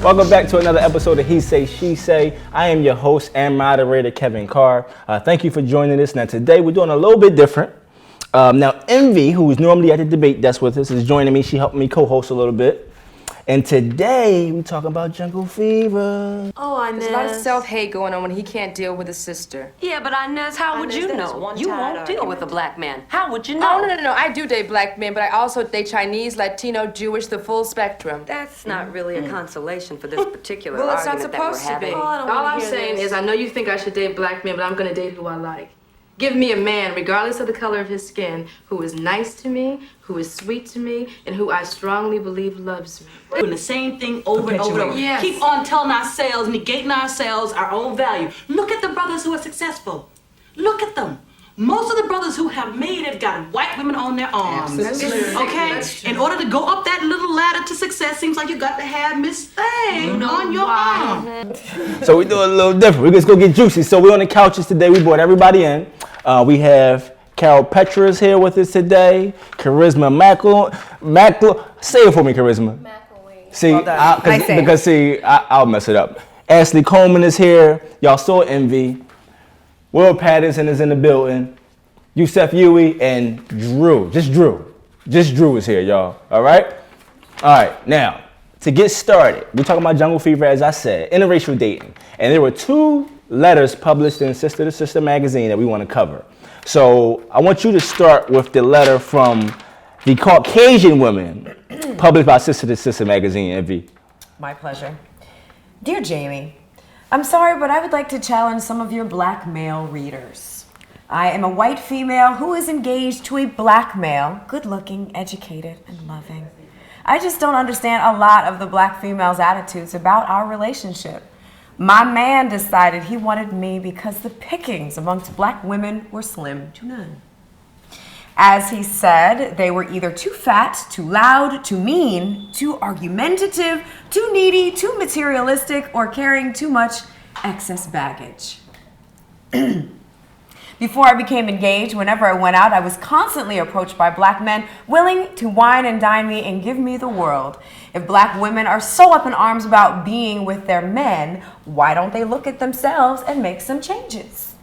Welcome back to another episode of He Say, She Say. I am your host and moderator, Kevin Carr. Thank you for joining us. Now, today we're doing a little bit different. Now, Envy, who is normally at the debate desk with us, is joining me. She helped me co-host a little bit. And today, we're talking about jungle fever. Oh, Inez. There's a lot of self-hate going on when he can't deal with his sister. Yeah, but Inez, how would you know? You won't deal with a black man. How would you know? Oh, no. I do date black men, but I also date Chinese, Latino, Jewish, the full spectrum. That's not really a consolation for this particular well, it's not argument that we're supposed to having. be. Oh, All I'm saying is I know you think I should date black men, but I'm going to date who I like. Give me a man, regardless of the color of his skin, who is nice to me, who is sweet to me, and who I strongly believe loves me. Doing the same thing over and over. Yes. Keep on telling ourselves, negating ourselves, our own value. Look at the brothers who are successful. Look at them. Most of the brothers who have made it got white women on their arms. Okay? In order to go up that little ladder to success, seems like you got to have Miss Thing on your arm. So we do it a little different. We're just going to get juicy. So we're on the couches today. We brought everybody in. We have Carol Petra's here with us today. Charisma Mackle. Say it for me, Charisma. McElwee. See, I'll mess it up. Ashley Coleman is here. Y'all saw Envy. Will Patterson is in the building. Yusef Huey and Drew. Just Drew is here, y'all. All right? All right. Now, to get started, we're talking about jungle fever, as I said, interracial dating. And there were 2 letters published in Sister to Sister magazine that we want to cover. So I want you to start with the letter from the Caucasian women published by Sister to Sister magazine, Envy. My pleasure. Dear Jamie, I'm sorry, but I would like to challenge some of your black male readers. I am a white female who is engaged to a black male, good-looking, educated, and loving. I just don't understand a lot of the black female's attitudes about our relationship. My man decided he wanted me because the pickings amongst black women were slim to none. As he said, they were either too fat, too loud, too mean, too argumentative, too needy, too materialistic, or carrying too much excess baggage. Before I became engaged, whenever I went out, I was constantly approached by black men willing to wine and dine me and give me the world. If black women are so up in arms about being with their men, why don't they look at themselves and make some changes?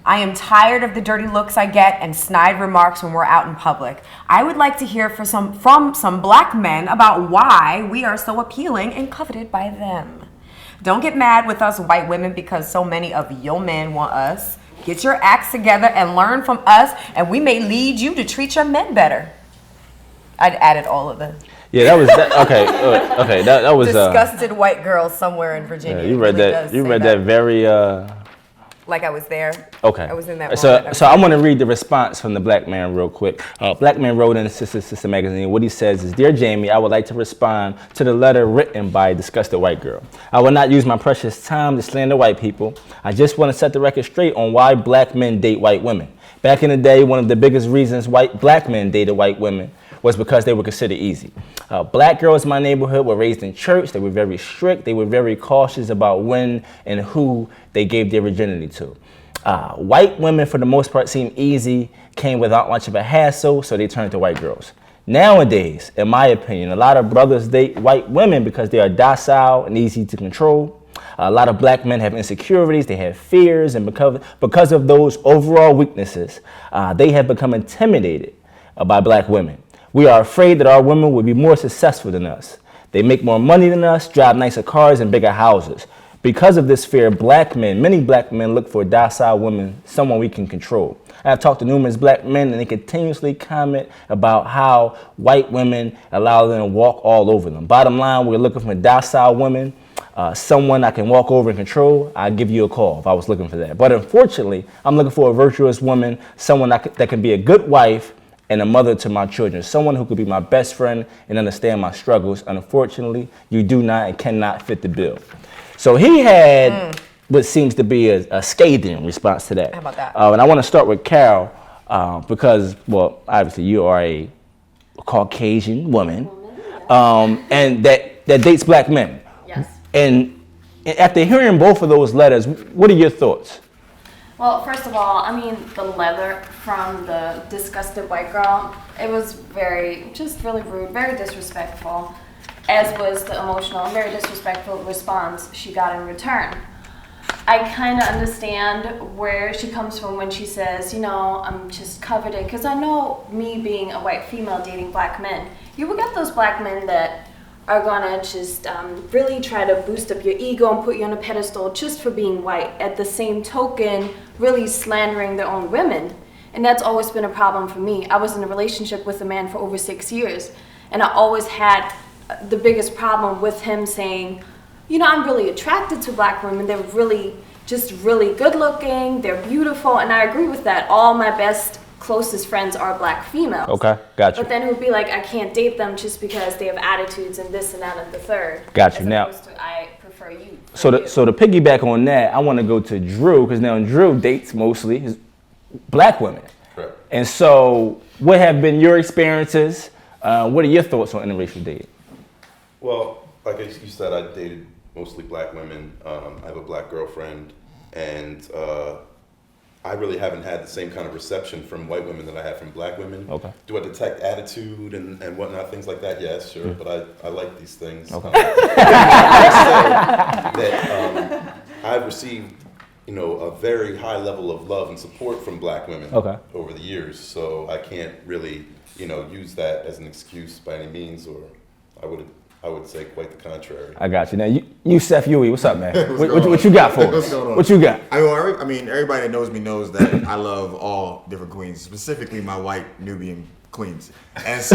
I am tired of the dirty looks I get and snide remarks when we're out in public. I would like to hear from some black men about why we are so appealing and coveted by them. Don't get mad with us white women because so many of your men want us. Get your acts together and learn from us, and we may lead you to treat your men better. I'd added all of them. Yeah, that was okay. That was disgusted white girl somewhere in Virginia. Yeah, you read that. You read that very. Like I was there. Okay. I was in that moment. So I'm going to read the response from the black man real quick. Black man wrote in Sister magazine. What he says is, "Dear Jamie, I would like to respond to the letter written by a disgusted white girl. I will not use my precious time to slander white people. I just want to set the record straight on why black men date white women. Back in the day, one of the biggest reasons black men dated white women was because they were considered easy. Black girls in my neighborhood were raised in church. They were very strict. They were very cautious about when and who they gave their virginity to. White women, for the most part, seemed easy, came without much of a hassle, so they turned to white girls. Nowadays, in my opinion, a lot of brothers date white women because they are docile and easy to control. A lot of black men have insecurities, they have fears, and because of those overall weaknesses, they have become intimidated by black women. We are afraid that our women will be more successful than us. They make more money than us, drive nicer cars and bigger houses. Because of this fear, many black men look for docile women, someone we can control. I have talked to numerous black men and they continuously comment about how white women allow them to walk all over them. Bottom line, we're looking for docile women, someone I can walk over and control. I'd give you a call if I was looking for that. But unfortunately, I'm looking for a virtuous woman, someone that can be a good wife, and a mother to my children, someone who could be my best friend and understand my struggles. Unfortunately, you do not and cannot fit the bill." So he had what seems to be a scathing response to that. How about that? And I want to start with Carol because, well, obviously you are a Caucasian woman and that dates black men. Yes. And after hearing both of those letters, what are your thoughts? Well, first of all, I mean, the letter from the disgusted white girl, it was really rude, very disrespectful. as was the emotional and very disrespectful response she got in return. I kind of understand where she comes from when she says, you know, I'm just coveted, because I know me being a white female dating black men, you will get those black men that are gonna just really try to boost up your ego and put you on a pedestal just for being white. At the same token, really slandering their own women. And that's always been a problem for me. I was in a relationship with a man for over 6 years, and I always had the biggest problem with him saying, you know, I'm really attracted to black women. They're really good looking, they're beautiful, and I agree with that. All my best, closest friends are black females. Okay, gotcha. But then it would be like, I can't date them just because they have attitudes and this and that and the third. Gotcha. As now, opposed to, I prefer you. so to piggyback on that, I want to go to Drew, because now Drew dates mostly black women. Correct. And so, what have been your experiences? What are your thoughts on interracial dating? Well, like you said, I dated mostly black women. I have a black girlfriend, and I really haven't had the same kind of reception from white women that I have from black women. Okay. Do I detect attitude and whatnot, things like that? Yes, sure, but I like these things. Okay. I've received, you know, a very high level of love and support from black women over the years, so I can't really, you know, use that as an excuse by any means, or I would say quite the contrary. I got you. Now, you Seth Huey, what's up, man? What's what you got for us? What's going on? What you got? I mean, everybody that knows me knows that I love all different queens, specifically my white Nubian queens. And so,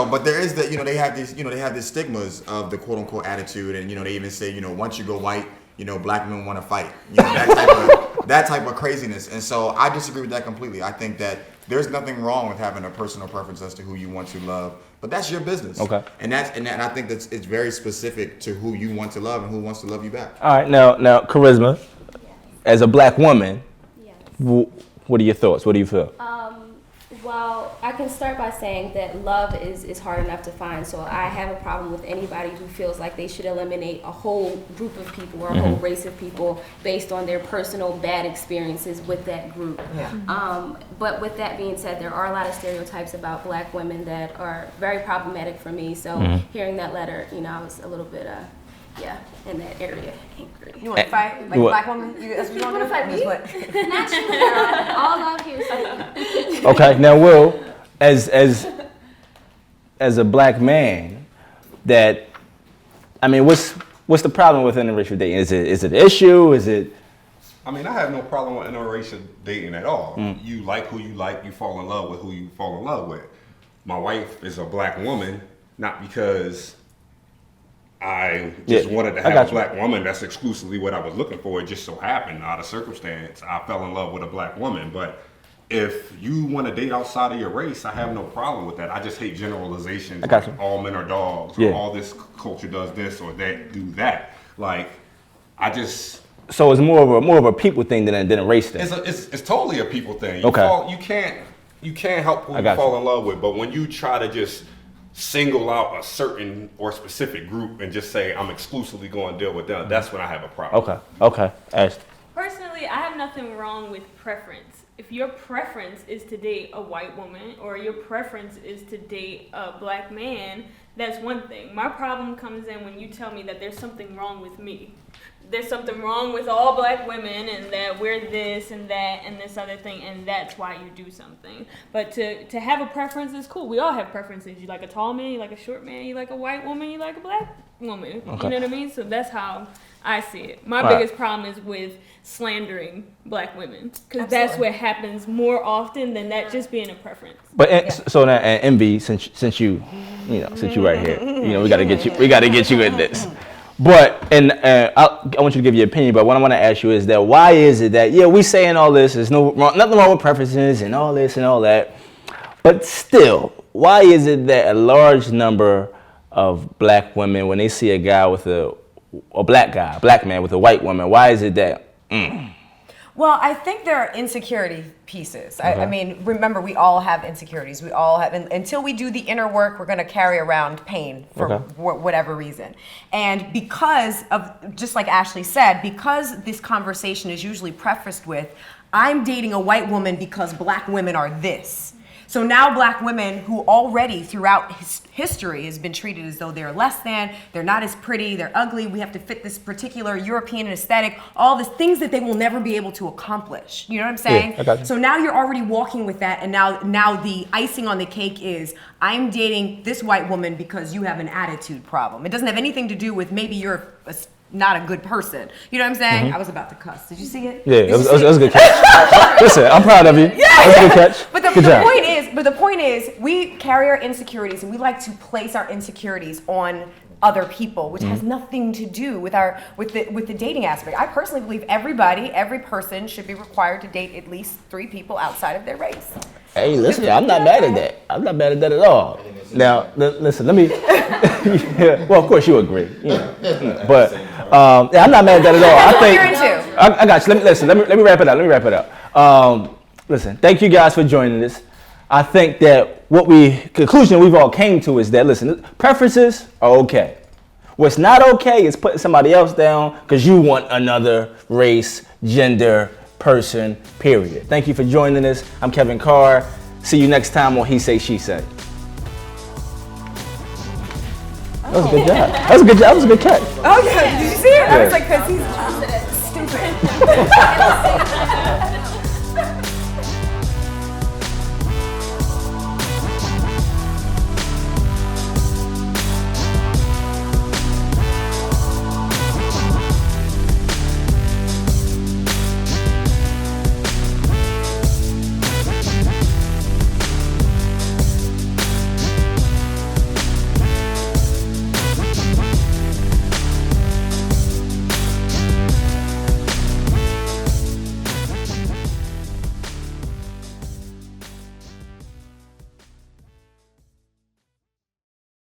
but there is that, you know, they have these stigmas of the quote unquote attitude, and you know, they even say, you know, once you go white, you know, black men want to fight. You know, that type of craziness. And so I disagree with that completely. I think that there's nothing wrong with having a personal preference as to who you want to love, but that's your business. Okay. And I think it's very specific to who you want to love and who wants to love you back. All right, now, Charisma, as a black woman, what are your thoughts? What do you feel? Well, I can start by saying that love is hard enough to find, so I have a problem with anybody who feels like they should eliminate a whole group of people or a whole race of people based on their personal bad experiences with that group. Yeah. But with that being said, there are a lot of stereotypes about black women that are very problematic for me, so hearing that letter, you know, I was a little bit, in that area, angry. You want to fight like a black woman? That's what you want to fight me? Not you, girl. All out here. So. Okay, now Will, as a black man, that, I mean, what's the problem with interracial dating? Is it an issue? Is it? I mean, I have no problem with interracial dating at all. You like who you like, you fall in love with who you fall in love with. My wife is a black woman, not because I just wanted to have a black woman. That's exclusively what I was looking for. It just so happened, out of circumstance, I fell in love with a black woman. But if you want to date outside of your race, I have no problem with that. I just hate generalizations. Like all men are dogs, or all this culture does this or that, do that. Like, I just. So it's more of a people thing than a race thing. It's totally a people thing. You can't help who you fall in love with, but when you try to just single out a certain or specific group and just say I'm exclusively going to deal with them, that's when I have a problem. Okay. Ash. Personally, I have nothing wrong with preference. If your preference is to date a white woman or your preference is to date a black man, that's one thing. My problem comes in when you tell me that there's something wrong with me. There's something wrong with all black women and that we're this and that and this other thing, and that's why you do something. But to have a preference is cool. We all have preferences. You like a tall man, you like a short man, you like a white woman, you like a black woman. Okay. You know what I mean? So that's how I see it. My biggest problem is with slandering black women, because that's what happens more often than that just being a preference. But so now, Envy, since you right here, you know, we got to get you in this. But I want you to give your opinion. But what I want to ask you is that why is it that we saying all this? There's nothing wrong with preferences and all this and all that. But still, why is it that a large number of black women, when they see a guy with a black man with a white woman, why is it that? Well, I think there are insecurity pieces. I mean, remember, we all have insecurities. We all have, and until we do the inner work, we're going to carry around pain for whatever reason. And because of, just like Ashley said, because this conversation is usually prefaced with, I'm dating a white woman because black women are this. So now black women who already throughout history has been treated as though they're less than, they're not as pretty, they're ugly, we have to fit this particular European aesthetic, all the things that they will never be able to accomplish. You know what I'm saying? Yeah, I got you. So now you're already walking with that, and now the icing on the cake is, I'm dating this white woman because you have an attitude problem. It doesn't have anything to do with maybe you're not a good person. You know what I'm saying? I was about to cuss. Did you see it? Yeah, it was a good catch. Listen, I'm proud of you. Yeah. That was a good catch. But the point is, we carry our insecurities and we like to place our insecurities on other people, which has nothing to do with the dating aspect. I personally believe every person should be required to date at least 3 people outside of their race. Hey, listen, I'm not mad at that. I'm not mad at that at all. Now, listen, let me. Yeah, well, of course you agree, but yeah, I'm not mad at that at all. I think I got you. Let me wrap it up. Listen, thank you guys for joining us. I think that conclusion we've all came to is that, listen, preferences are okay. What's not okay is putting somebody else down because you want another race, gender, person, period. Thank you for joining us. I'm Kevin Carr. See you next time on He Say, She Say. That was a good job. That was a good catch. Oh yeah, did you see it? Yeah. I was like, because he's stupid.